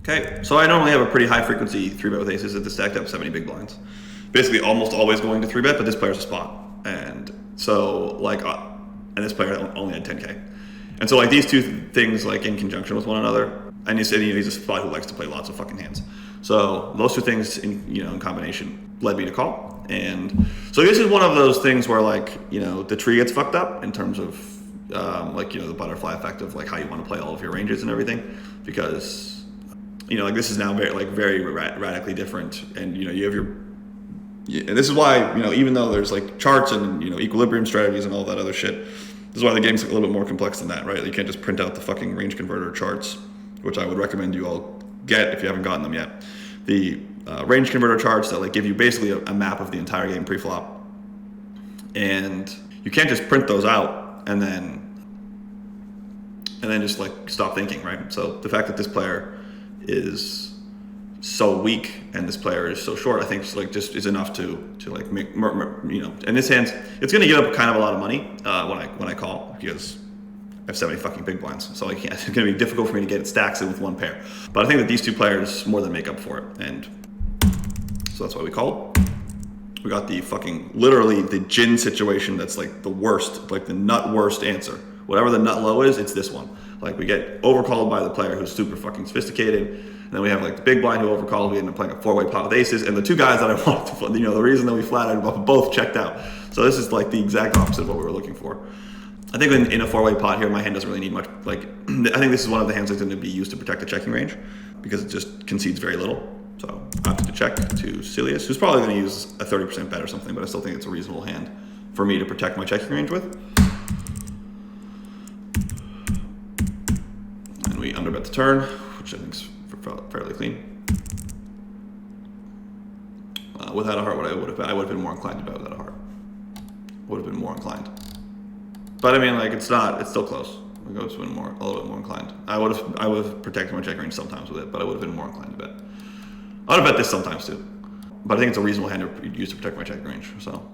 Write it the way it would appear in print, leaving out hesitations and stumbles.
Okay, so I normally have a pretty high frequency 3-bet with aces at the stacked up 70 big blinds. Basically almost always going to 3-bet, but this player's a spot. And so like, and this player only had 10K. And so like these two things like in conjunction with one another, and he's a spot who likes to play lots of fucking hands. So those two things in combination led me to call. And so this is one of those things where like, the tree gets fucked up in terms of the butterfly effect of like how you want to play all of your ranges and everything, because like this is now very radically different, and you have and this is why even though there's like charts and equilibrium strategies and all that other shit, this is why the game's a little bit more complex than that, right? You can't just print out the fucking range converter charts, which I would recommend you all get if you haven't gotten them yet. The range converter charts that like give you basically a map of the entire game pre-flop, and you can't just print those out and then just like stop thinking, right? So the fact that this player is so weak and this player is so short, I think just is enough to like make in this hand it's going to get up kind of a lot of money when I call, because I have 70 fucking big blinds, so it's going to be difficult for me to get stacks in with one pair. But I think that these two players more than make up for it, and so that's why we called. We got the fucking literally the gin situation that's like the worst, like the nut worst answer. Whatever the nut low is, it's this one. Like we get overcalled by the player who's super fucking sophisticated. And then we have like the big blind who overcalled. We end up playing a 4-way pot with aces. And the two guys that I wanted to, the reason that we flatted both checked out. So this is like the exact opposite of what we were looking for. I think in a 4-way pot here, my hand doesn't really need much. Like, I think this is one of the hands that's going to be used to protect the checking range because it just concedes very little. So I opted to check to Silius, who's probably going to use a 30% bet or something, but I still think it's a reasonable hand for me to protect my checking range with. And we underbet the turn, which I think is fairly clean. Without a heart, I would have been more inclined to bet without a heart. Would have been more inclined. But I mean, like it's still close. I would have been a little bit more inclined. I would have protected my check range sometimes with it, but I would have been more inclined to bet. I would have bet this sometimes too. But I think it's a reasonable hand to use to protect my check range, so.